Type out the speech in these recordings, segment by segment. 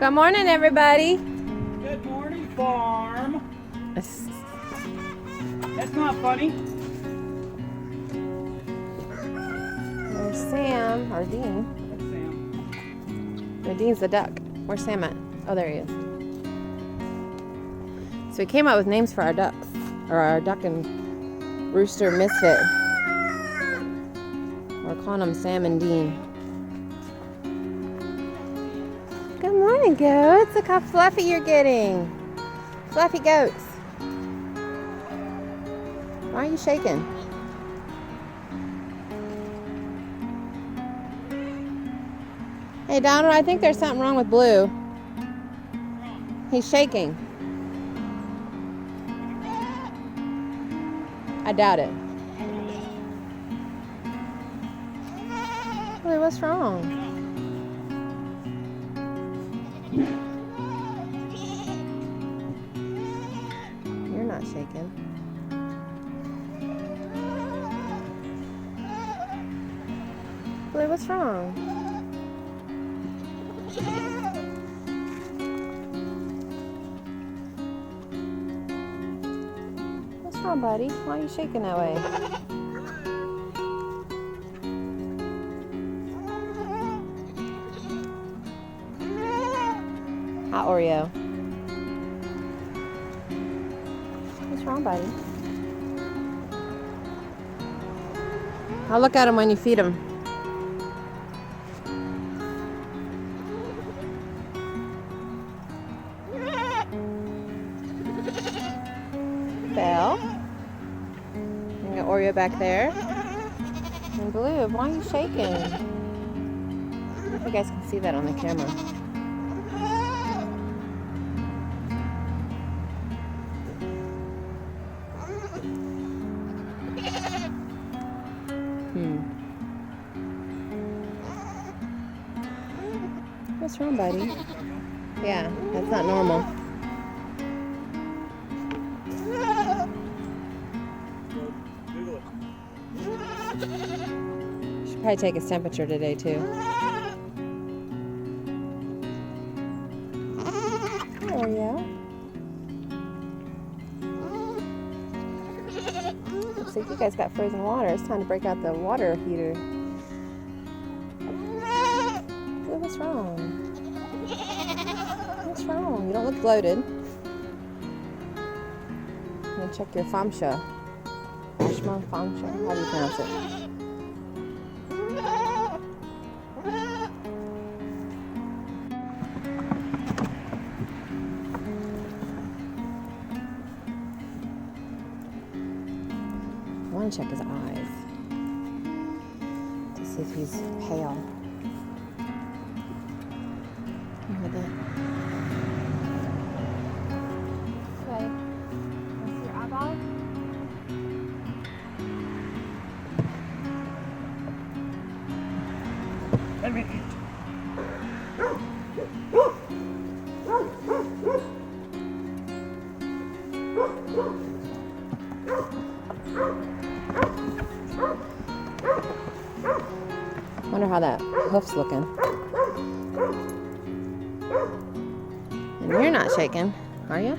Good morning, everybody. Good morning, farm. That's not funny. There's Sam, or Dean. That's Sam. No, Dean's the duck. Where's Sam at? Oh, there he is. So we came up with names for our ducks, or our duck and rooster misfit. We're calling them Sam and Dean. Good morning, goats. Look how fluffy you're getting. Fluffy goats. Why are you shaking? Hey, Donald, I think there's something wrong with Blue. He's shaking. I doubt it. Blue, what's wrong? You're not shaking. Blue, what's wrong? What's wrong, buddy? Why are you shaking that way? Hot Oreo. What's wrong, buddy? I'll look at him when you feed him. Belle. And got Oreo back there. And Blue, why are you shaking? I don't know if you guys can see that on the camera. What's wrong, buddy? Yeah, that's not normal. Should probably take his temperature today too. Oreo. Looks like you guys got frozen water. It's time to break out the water heater. What's wrong? What's wrong? You don't look bloated. I'm gonna check your 𝙒𝙖𝙔𝙎. 𝙎𝙃𝙊𝙈𝙎. How do you pronounce it? I want to check his eyes to see if he's pale. With it. Okay. That's your eyeball? Let me eat. Wonder how that hoof's looking. And you're not shaking, are you?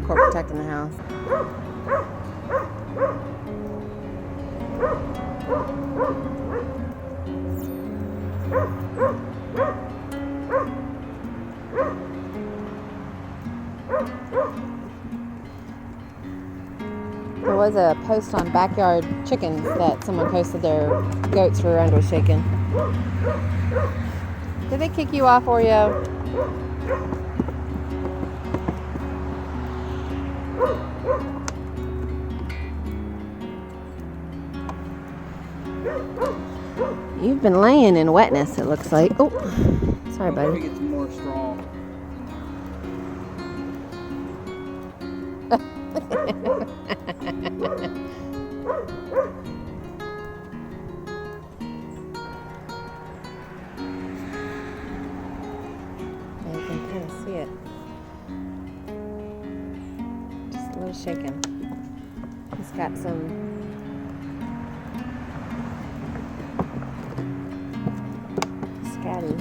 Corp protecting the house. There was a post on Backyard Chickens that someone posted their goats' rear end was shaking. Did they kick you off, Oreo? You've been laying in wetness, it looks like. Oh, sorry, buddy. Maybe get some more straw. You can kind of see it. shaking. He's got some scatty.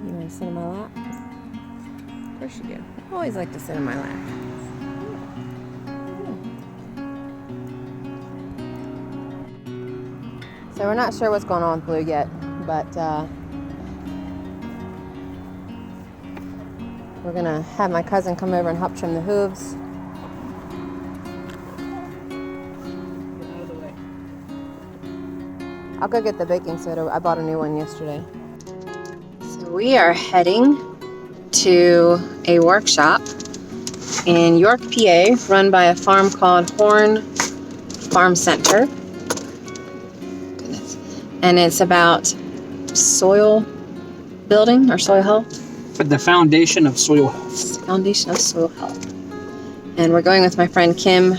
You want to sit in my lap? Of course you do. I always like to sit in my lap. So we're not sure what's going on with Blue yet, but we're gonna have my cousin come over and help trim the hooves. Get out of the way. I'll go get the baking soda. I bought a new one yesterday. So we are heading to a workshop in York, PA, run by a farm called Horn Farm Center. And it's about soil building or soil health. The foundation of soil health. Foundation of soil health. And we're going with my friend Kim,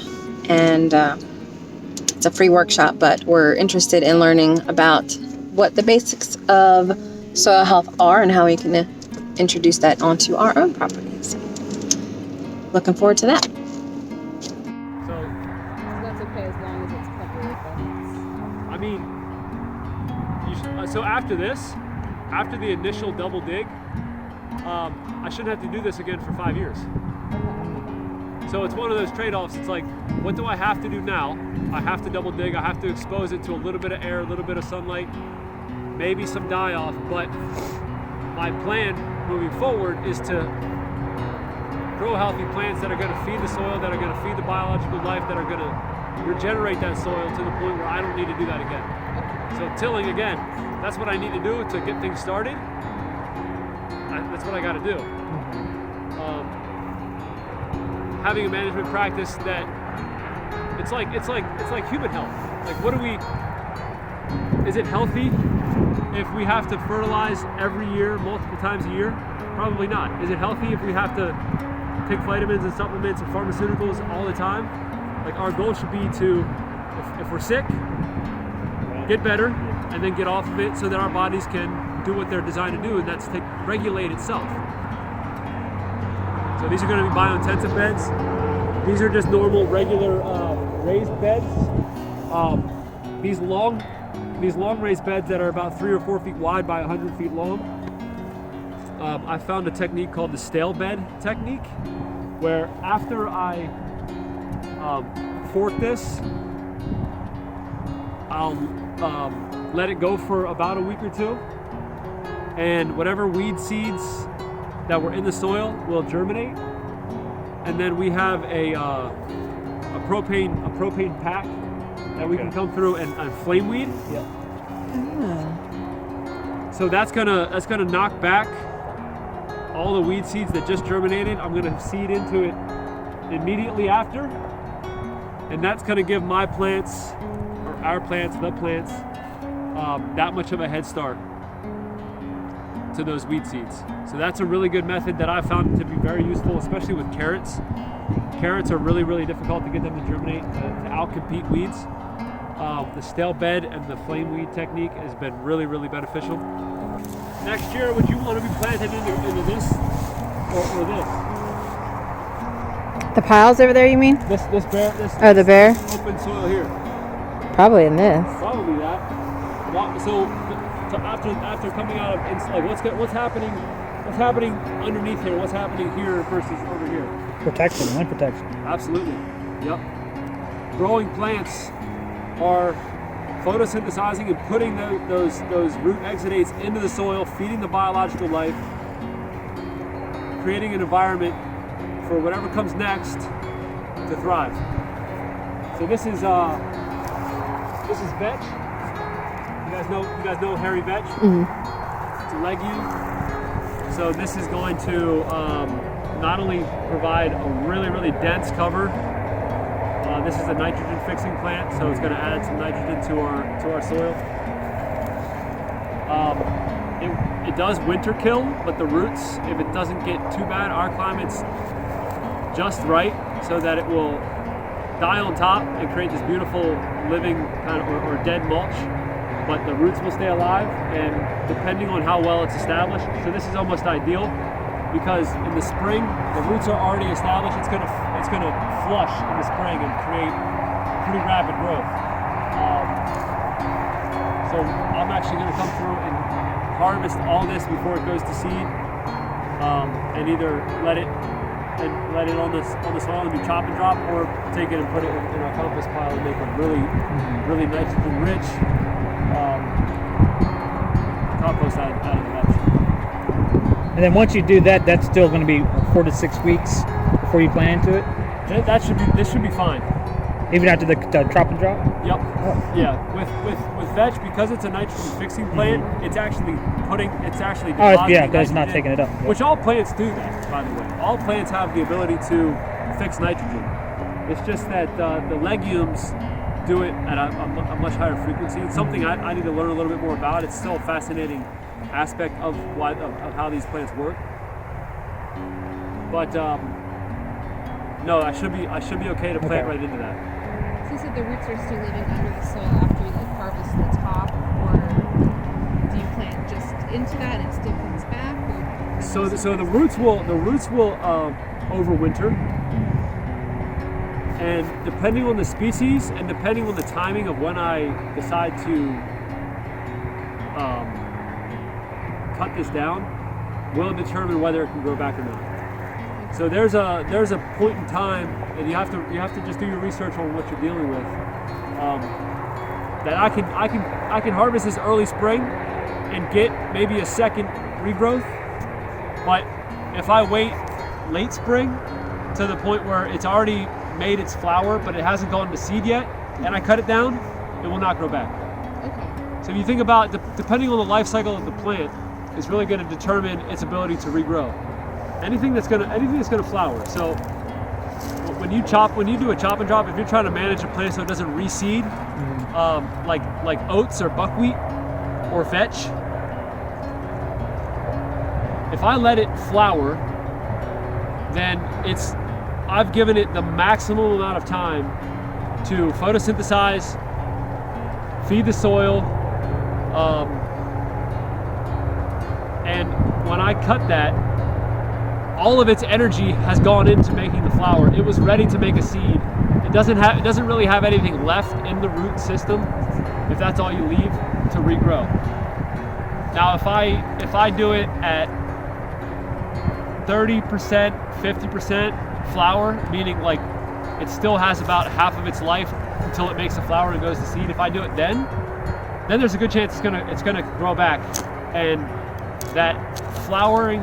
and it's a free workshop, but we're interested in learning about what the basics of soil health are and how we can introduce that onto our own properties. Looking forward to that. So That's okay as long as it's covered. I mean, so after this, after the initial double dig, I shouldn't have to do this again for 5 years. So it's one of those trade-offs. It's like, what do I have to do now? I have to double dig. I have to expose it to a little bit of air, a little bit of sunlight, maybe some die-off. But my plan moving forward is to grow healthy plants that are going to feed the soil, that are going to feed the biological life, that are going to regenerate that soil to the point where I don't need to do that again. So tilling again, that's what I need to do to get things started. That's what I got to do. Having a management practice that it's like human health. Like, what do we? Is it healthy if we have to fertilize every year, multiple times a year? Probably not. Is it healthy if we have to take vitamins and supplements and pharmaceuticals all the time? Like, our goal should be to, if we're sick, get better, and then get off of it so that our bodies can do what they're designed to do, and that's to regulate itself. So these are going to be biointensive beds. These are just normal, regular raised beds. These long raised beds that are about 3 or 4 feet wide by 100 feet long. I found a technique called the stale bed technique, where after I fork this, I'll let it go for about a week or two, and whatever weed seeds that were in the soil will germinate, and then we have a propane pack that we can come through and flame weed. Yeah. So that's gonna knock back all the weed seeds that just germinated. I'm gonna seed into it immediately after, and that's gonna give my plants, or our plants, the plants, that much of a head start to those weed seeds. So that's a really good method that I found to be very useful, especially with carrots. Carrots are really, really difficult to get them to germinate, to outcompete weeds. The stale bed and the flame weed technique has been really, really beneficial. Next year, would you want to be planted into this or this? The piles over there, you mean? This bare, Oh, the bare? Open soil here. Probably in this. Probably that. So after coming out of, like, what's happening underneath here? What's happening here versus over here? Protection, land protection. Absolutely. Yep. Growing plants are photosynthesizing and putting those root exudates into the soil, feeding the biological life, creating an environment for whatever comes next to thrive. So this is vetch. You guys know hairy vetch? Mm-hmm. It's a legume. So this is going to not only provide a really, really dense cover. This is a nitrogen fixing plant, so it's going to add some nitrogen to our soil. It does winter kill, but the roots, if it doesn't get too bad, our climate's just right so that it will die on top and create this beautiful living kind of or dead mulch. But the roots will stay alive, and depending on how well it's established, so this is almost ideal. because in the spring the roots are already established. It's gonna flush in the spring and create pretty rapid growth. So I'm actually gonna come through and harvest all this before it goes to seed, and either let it on the soil and do chop and drop, or take it and put it in our compost pile and make a really nitrogen rich compost out of the mulch. And then once you do that, that's still going to be 4 to 6 weeks before you plant into it? This should be fine. Even after the chop and drop? Yep. Yeah. With vetch, because it's a nitrogen fixing plant, it's actually depositing because it's not taking it up. Which all plants do that, by the way. All plants have the ability to fix nitrogen. It's just that the legumes do it at a much higher frequency. It's something I need to learn a little bit more about. It's still a fascinating aspect of how these plants work. But no, I should be okay to plant right into that. So you said the roots are still living under the soil after you harvest the top, or do you plant just into that and it still comes back? Or so the roots will overwinter, and depending on the species and depending on the timing of when I decide to cut this down, will determine whether it can grow back or not. So there's a point in time, and you have to just do your research on what you're dealing with. That I can harvest this early spring and get maybe a second regrowth. But if I wait late spring to the point where it's already made its flower, but it hasn't gone to seed yet, and I cut it down, it will not grow back. okay. So if you think about depending on the life cycle of the plant, is really going to determine its ability to regrow. Anything that's gonna flower. So when you do a chop and drop, if you're trying to manage a plant so it doesn't reseed, like oats or buckwheat or vetch, if I let it flower, then I've given it the maximum amount of time to photosynthesize, feed the soil, and when I cut that, all of its energy has gone into making the flower. It was ready to make a seed. It doesn't really have anything left in the root system, if that's all you leave, to regrow. Now if I do it at 30%, 50% flower, meaning like it still has about half of its life until it makes a flower and goes to seed. If I do it then there's a good chance it's gonna grow back, and that flowering,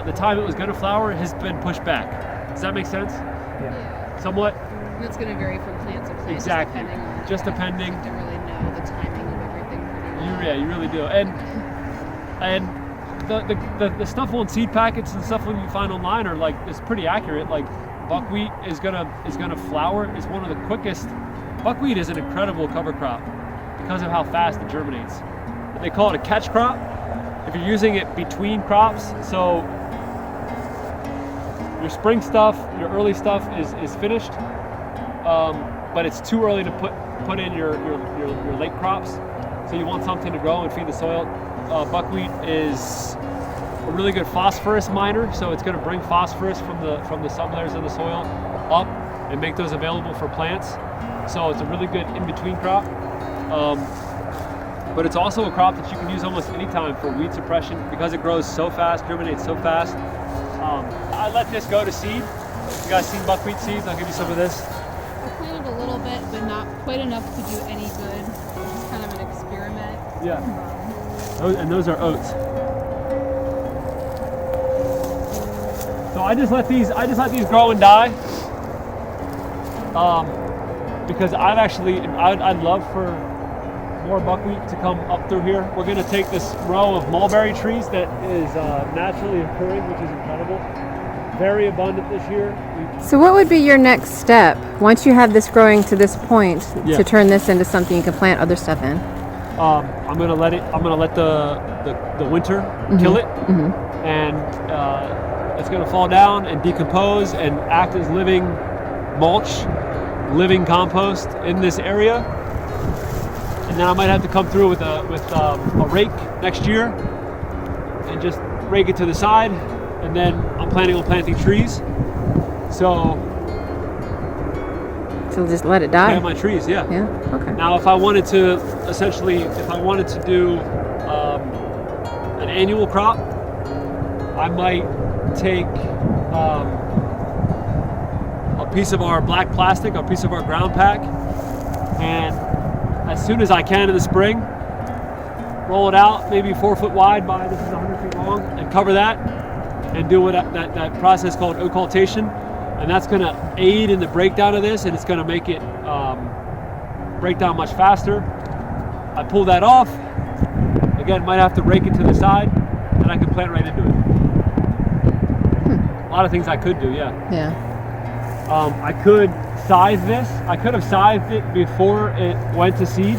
the time it was going to flower has been pushed back. Does that make sense? Yeah. Somewhat? That's going to vary from plant to plant. Exactly. Just depending. You have to really know the timing of everything pretty well. You really do. And the stuff on seed packets and stuff you find online is pretty accurate. Like buckwheat is gonna flower. It's one of the quickest. Buckwheat is an incredible cover crop because of how fast it germinates. They call it a catch crop if you're using it between crops. So your spring stuff, your early stuff is finished, but it's too early to put in your late crops. So you want something to grow and feed the soil. Buckwheat is a really good phosphorus miner, so it's going to bring phosphorus from the sublayers of the soil up and make those available for plants. So it's a really good in-between crop. But it's also a crop that you can use almost any time for weed suppression because it grows so fast, germinates so fast. I let this go to seed. You guys seen buckwheat seeds? I'll give you some of this. I planted a little bit, but not quite enough to do any good. It's just kind of an experiment. Yeah. And those are oats. So I just let these grow and die. Because I'd love for more buckwheat to come up through here. We're going to take this row of mulberry trees that is naturally occurring, which is incredible. Very abundant this year. So what would be your next step once you have this growing to this point to turn this into something you can plant other stuff in? I'm gonna let the winter kill it, and it's gonna fall down and decompose and act as living mulch, living compost in this area. And then I might have to come through with a rake next year and just rake it to the side and then I'm planning on planting trees. So just let it die. plant my trees, yeah. Yeah. Okay. Now, if I wanted to, essentially, do an annual crop, I might take a piece of our black plastic, a piece of our ground pack, and as soon as I can in the spring, roll it out, maybe 4 foot wide by, this is 100 feet long, and cover that, and do that process called occultation, and that's going to aid in the breakdown of this, and it's going to make it break down much faster. I pull that off, again, might have to rake it to the side, and I can plant right into it. A lot of things I could do, yeah. Yeah. I could size this. I could have sized it before it went to seed,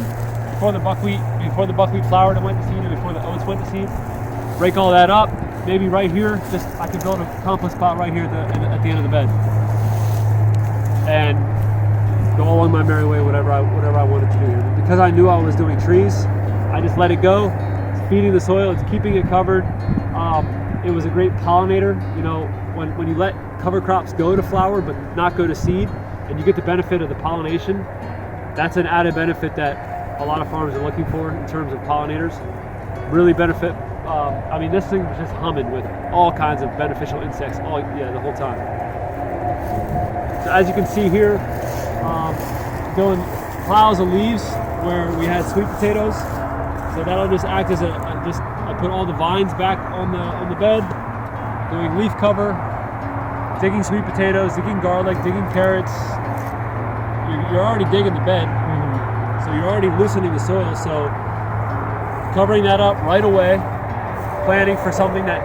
before the buckwheat flowered and went to seed, and before the oats went to seed. Break all that up. Maybe right here, I could build a compost spot right here at the end of the bed, and go along my merry way, whatever I wanted to do here. Because I knew I was doing trees, I just let it go. It's feeding the soil. It's keeping it covered. It was a great pollinator. You know, when you let cover crops go to flower but not go to seed, and you get the benefit of the pollination, that's an added benefit that a lot of farmers are looking for in terms of pollinators. Really benefit. I mean, this thing was just humming with all kinds of beneficial insects, the whole time. So as you can see here, going piles of leaves where we had sweet potatoes. So that'll just act as I put all the vines back on the bed, doing leaf cover, digging sweet potatoes, digging garlic, digging carrots. You're already digging the bed, so you're already loosening the soil. So covering that up right away, planting for something that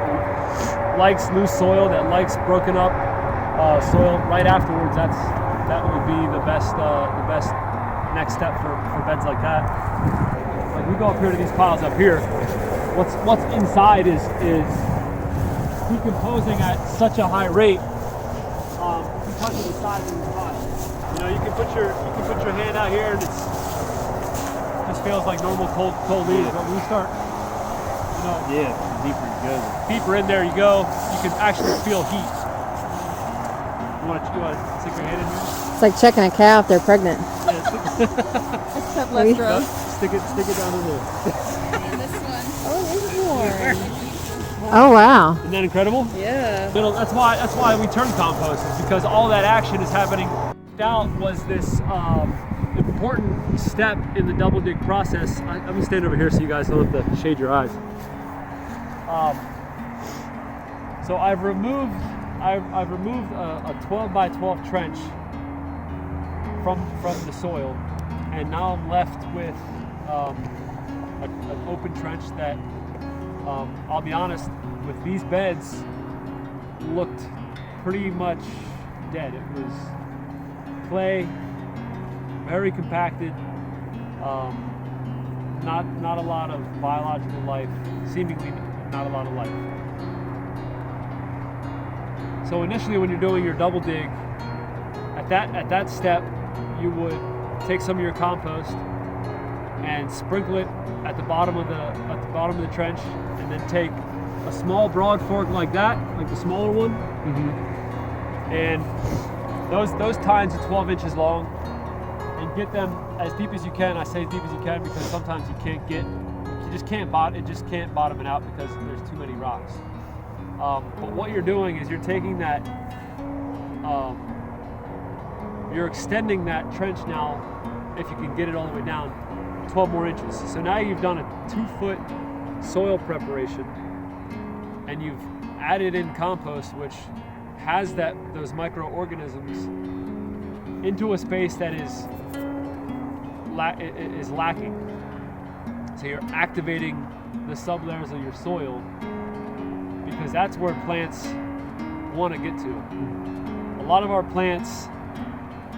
likes loose soil, that likes broken up soil right afterwards. That would be the best next step for beds like that. Like we go up here to these piles up here. What's inside is decomposing at such a high rate because of the size of these piles. You know, you can put your hand out here and it just feels like normal cold leaves. But when you start, deeper you go. Deeper in there you go, you can actually feel heat. You want to stick your hand in here? It's like checking a cow if they're pregnant. Except less gross. Stick it down in there. And this one. Oh, there's more. Oh wow. Isn't that incredible? Yeah. That's why we turn compost, is because all that action is happening. Out was this important step in the double dig process. I'm gonna stand over here so you guys don't have to shade your eyes. So I've removed a 12 by 12 trench from the soil, and now I'm left with an open trench that I'll be honest, with these beds looked pretty much dead. It was clay, very compacted, not a lot of biological life, seemingly not a lot of life. So initially when you're doing your double dig, at that step, you would take some of your compost and sprinkle it at the bottom of the trench, and then take a small broad fork like that, like the smaller one, and those tines are 12 inches long, and get them as deep as you can. I say as deep as you can because sometimes you just can't bottom it out because there's too many rocks. But what you're doing is you're taking that, you're extending that trench now, if you can get it all the way down, 12 more inches. So now you've done a 2-foot soil preparation, and you've added in compost, which has those microorganisms into a space that is lacking. So you're activating the sublayers of your soil, because that's where plants want to get to. A lot of our plants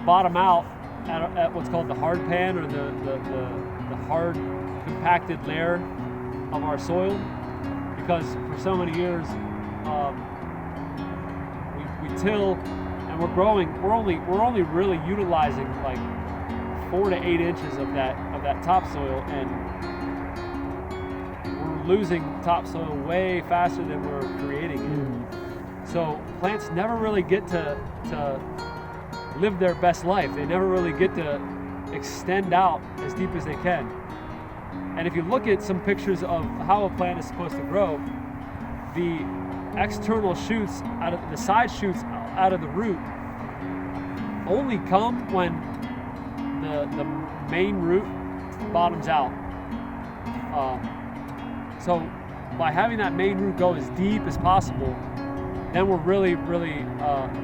bottom out at what's called the hard pan, or the hard compacted layer of our soil, because for so many years we till and we're growing. We're only really utilizing like 4 to 8 inches of that topsoil, and we're losing topsoil way faster than we're creating it. So plants never really get to live their best life. They never really get to extend out as deep as they can. And if you look at some pictures of how a plant is supposed to grow, the external shoots out of the side shoots out of the root only come when the main root bottoms out. So by having that main root go as deep as possible, then we're really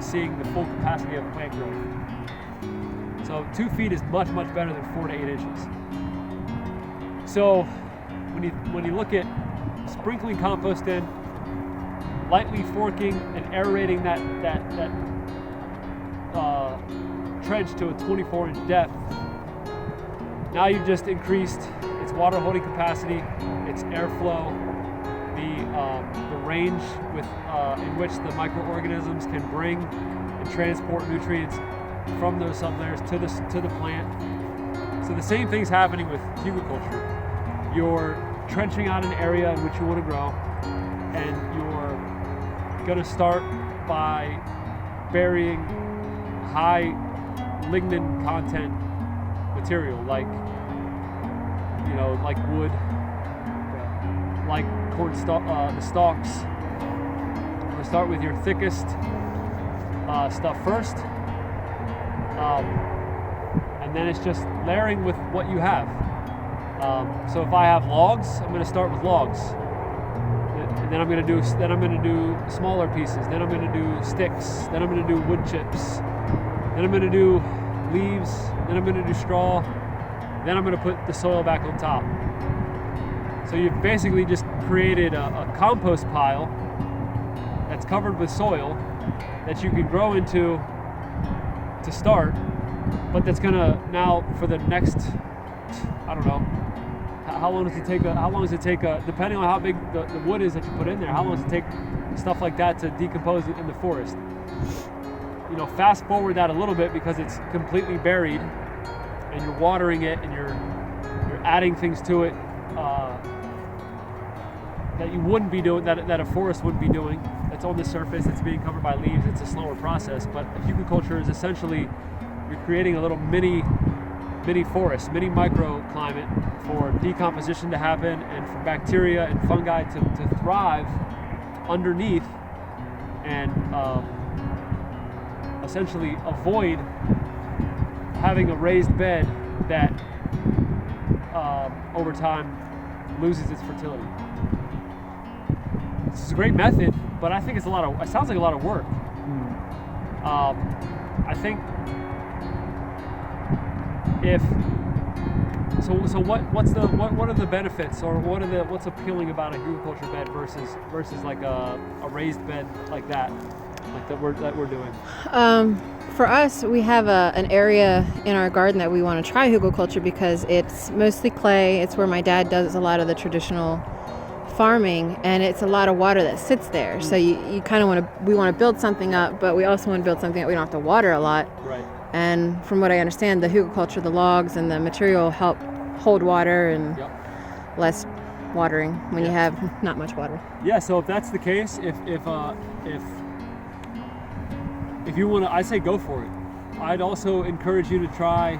seeing the full capacity of the plant growth. So 2 feet is much better than 4 to 8 inches. So when you look at sprinkling compost in, lightly forking and aerating that trench to a 24-inch depth, now you've just increased its water holding capacity, its airflow, the range in which the microorganisms can bring and transport nutrients from those sublayers to the plant. So the same thing's happening with hugelkultur. You're trenching out an area in which you want to grow, and you're going to start by burying high lignin content material like wood, like corn the stalks. You're going to start with your thickest stuff first, and then it's just layering with what you have. So if I have logs, I'm going to start with logs, and then I'm going to do smaller pieces. Then I'm going to do sticks. Then I'm going to do wood chips. Then I'm going to do leaves. Then I'm going to do straw. Then I'm going to put the soil back on top. So you've basically just created a compost pile that's covered with soil that you can grow into to start, but that's going to now for the next, I don't know, how long does it take depending on how big the wood is that you put in there, how long does it take stuff like that to decompose in the forest? Fast forward that a little bit, because it's completely buried and you're watering it and you're adding things to it that you wouldn't be doing, that a forest wouldn't be doing. That's on the surface, it's being covered by leaves, it's a slower process. But hugelkultur is essentially, you're creating a little mini forest, mini microclimate for decomposition to happen and for bacteria and fungi to thrive underneath, and essentially avoid having a raised bed that over time loses its fertility. This is a great method, but I think it sounds like a lot of work. I think what are the benefits, or what's appealing about a hugelkultur bed versus like a raised bed like that we're doing? For us, we have an area in our garden that we want to try hugelkultur because it's mostly clay. It's where my dad does a lot of the traditional farming, and it's a lot of water that sits there. So you kind of we want to build something up, but we also want to build something that we don't have to water a lot. Right. And from what I understand, the hugelkultur, the logs and the material help hold water and less watering when you have not much water. Yeah. So if that's the case, if you want to, I say go for it. I'd also encourage you to try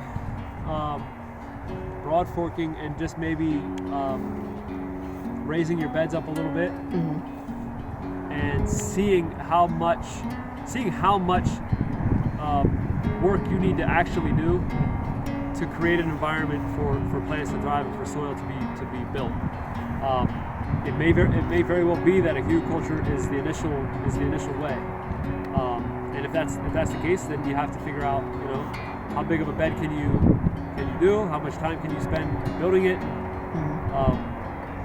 broad forking and just maybe raising your beds up a little bit, and seeing how much work you need to actually do to create an environment for plants to thrive and for soil to be built. It may very well be that a hugelkultur is the initial way. And if that's the case, then you have to figure out, how big of a bed can you do, how much time can you spend building it,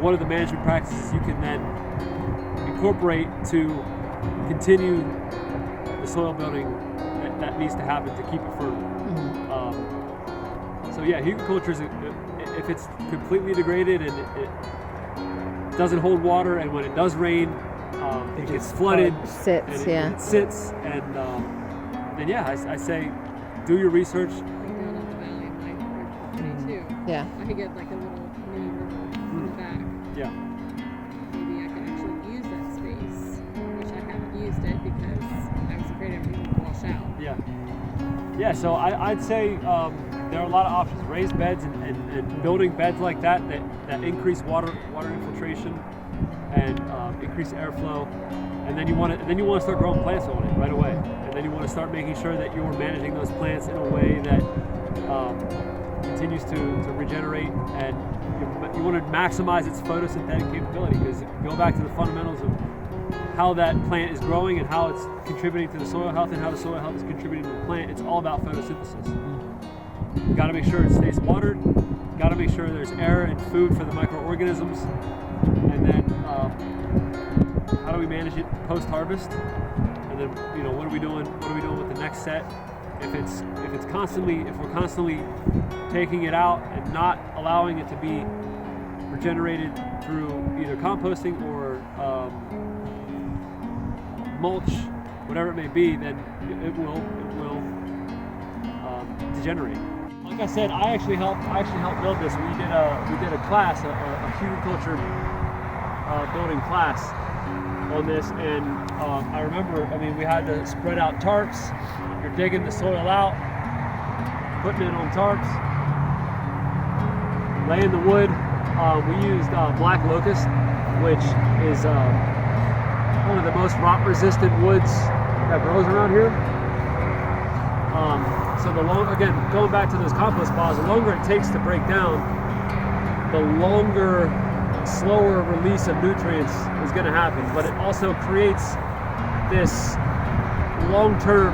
what are the management practices you can then incorporate to continue the soil building that needs to happen to keep it fertile. So yeah, hugelkultur is, if it's completely degraded and it doesn't hold water, and when it does rain, it gets flooded. It sits, and then I say do your research. Like down in the valley of my property too. Yeah. I could get like a little mini river in the back. Yeah. Maybe I could actually use that space, which I haven't used it because I was afraid everything would wash out. Yeah. Yeah, so I'd say there are a lot of options. Raised beds and building beds like that increase water infiltration and increase airflow. And then you want to start growing plants on it right away. And then you want to start making sure that you're managing those plants in a way that continues to regenerate, and you want to maximize its photosynthetic capability, because if you go back to the fundamentals of how that plant is growing and how it's contributing to the soil health and how the soil health is contributing to the plant, it's all about photosynthesis. You got to make sure it stays watered, got to make sure there's air and food for the microorganisms, and then how do we manage it post-harvest? And then, what are we doing with the next set? If we're constantly taking it out and not allowing it to be regenerated through either composting or mulch, whatever it may be, then it will degenerate. Like I said, I actually helped build this. We did a class, a humiculture building class on this, and I remember, we had to spread out tarps. You're digging the soil out, putting it on tarps, laying the wood. We used black locust, which is one of the most rot-resistant woods that grows around here. So going back to those compost piles, the longer it takes to break down, the longer, slower release of nutrients is going to happen. But it also creates this long-term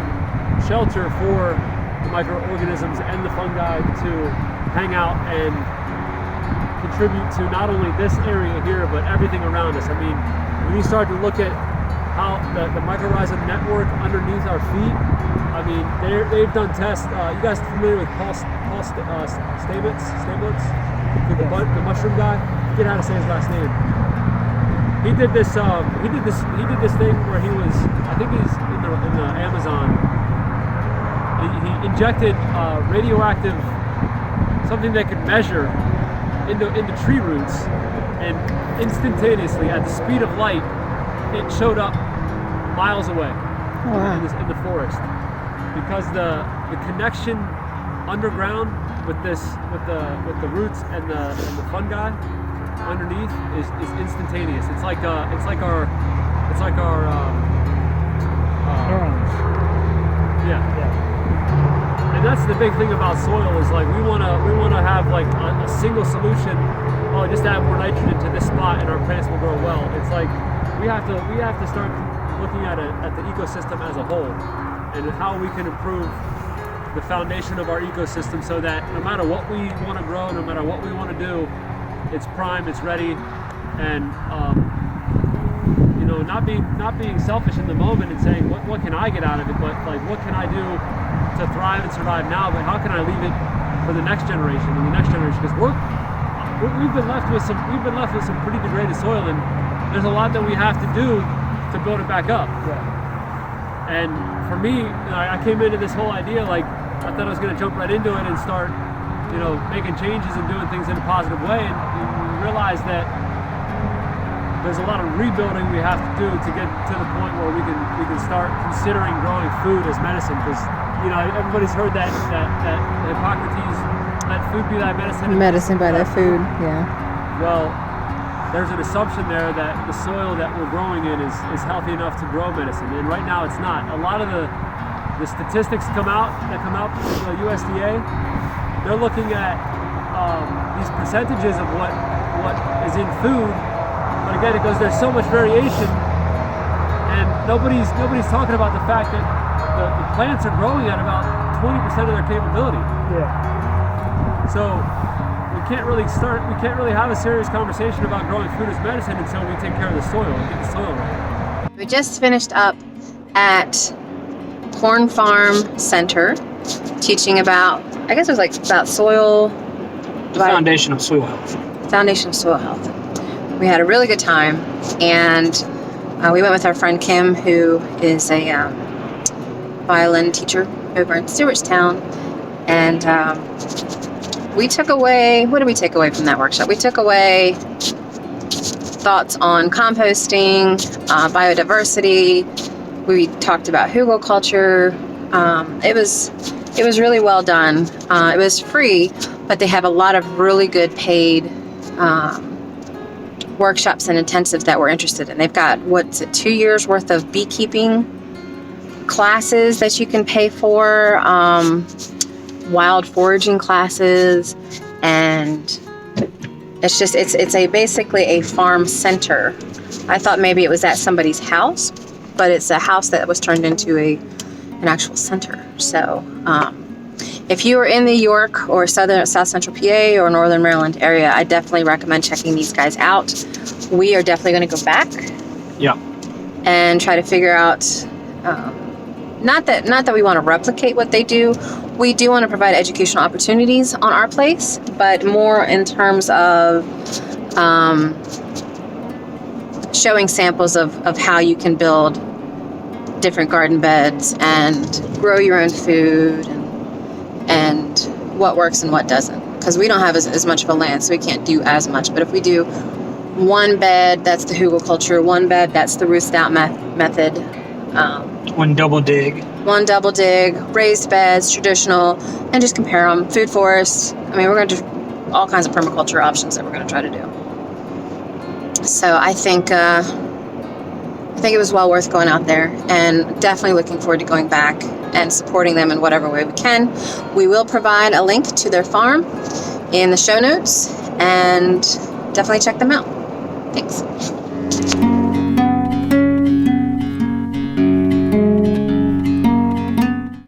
shelter for the microorganisms and the fungi to hang out and contribute to not only this area here, but everything around us. When you start to look at how the mycorrhizal network underneath our feet, they've done tests. You guys familiar with Paul Stavitz, the mushroom guy? I forget how to say his last name. He did this. He did this thing where he was. I think he's in the Amazon. He injected radioactive, something that could measure into tree roots, and instantaneously, at the speed of light, it showed up miles away in the forest, because the connection underground with the roots and the fungi underneath is instantaneous. It's like our neurons. Yeah. And that's the big thing about soil, is like we wanna have like a single solution. Oh, just add more nitrogen to this spot and our plants will grow well. It's like we have to start looking at the ecosystem as a whole, and how we can improve the foundation of our ecosystem, so that no matter what we want to grow, no matter what we want to do, it's primed, it's ready, and not being selfish in the moment and saying what can I get out of it, but like what can I do to thrive and survive now, but how can I leave it for the next generation and the next generation? Because we've been left with some pretty degraded soil, and there's a lot that we have to do to build it back up. Yeah. And for me, I came into this whole idea like I thought I was going to jump right into it and start, making changes and doing things in a positive way, and we realized that there's a lot of rebuilding we have to do to get to the point where we can start considering growing food as medicine. Because everybody's heard that Hippocrates, let food be thy medicine. Medicine by thy food, yeah. Well, there's an assumption there that the soil that we're growing in is healthy enough to grow medicine, and right now it's not. A lot of the statistics that come out from the USDA, they're looking at these percentages of what is in food. But again, it goes, there's so much variation, and nobody's talking about the fact that the plants are growing at about 20% of their capability. Yeah. So we can't really have a serious conversation about growing food as medicine until we take care of the soil and get the soil right. We just finished up at Corn Farm Center teaching about, I guess it was like about soil. The foundation of soil health. Foundation of soil health. We had a really good time, and we went with our friend Kim, who is a violin teacher over in Stewartstown, and we took away, what did we take away from that workshop? We took away thoughts on composting, biodiversity, We talked about hugelkultur. It was really well done. It was free, but they have a lot of really good paid workshops and intensives that we're interested in. They've got, 2 years worth of beekeeping classes that you can pay for, wild foraging classes, and it's basically a farm center. I thought maybe it was at somebody's house, but it's a house that was turned into an actual center. So if you are in the York or South Central PA or Northern Maryland area, I definitely recommend checking these guys out. We are definitely going to go back. Yeah. And try to figure out, not that we want to replicate what they do. We do want to provide educational opportunities on our place, but more in terms of showing samples of how you can build different garden beds and grow your own food, and what works and what doesn't. Because we don't have as much of a land, so we can't do as much. But if we do one bed, that's the hugelkultur. One bed, that's the Ruth Stout method. One double dig. One double dig, raised beds, traditional, and just compare them. Food forests. I mean, we're going to do all kinds of permaculture options that we're going to try to do. So I think it was well worth going out there, and definitely looking forward to going back and supporting them in whatever way we can. We will provide a link to their farm in the show notes, and definitely check them out. Thanks.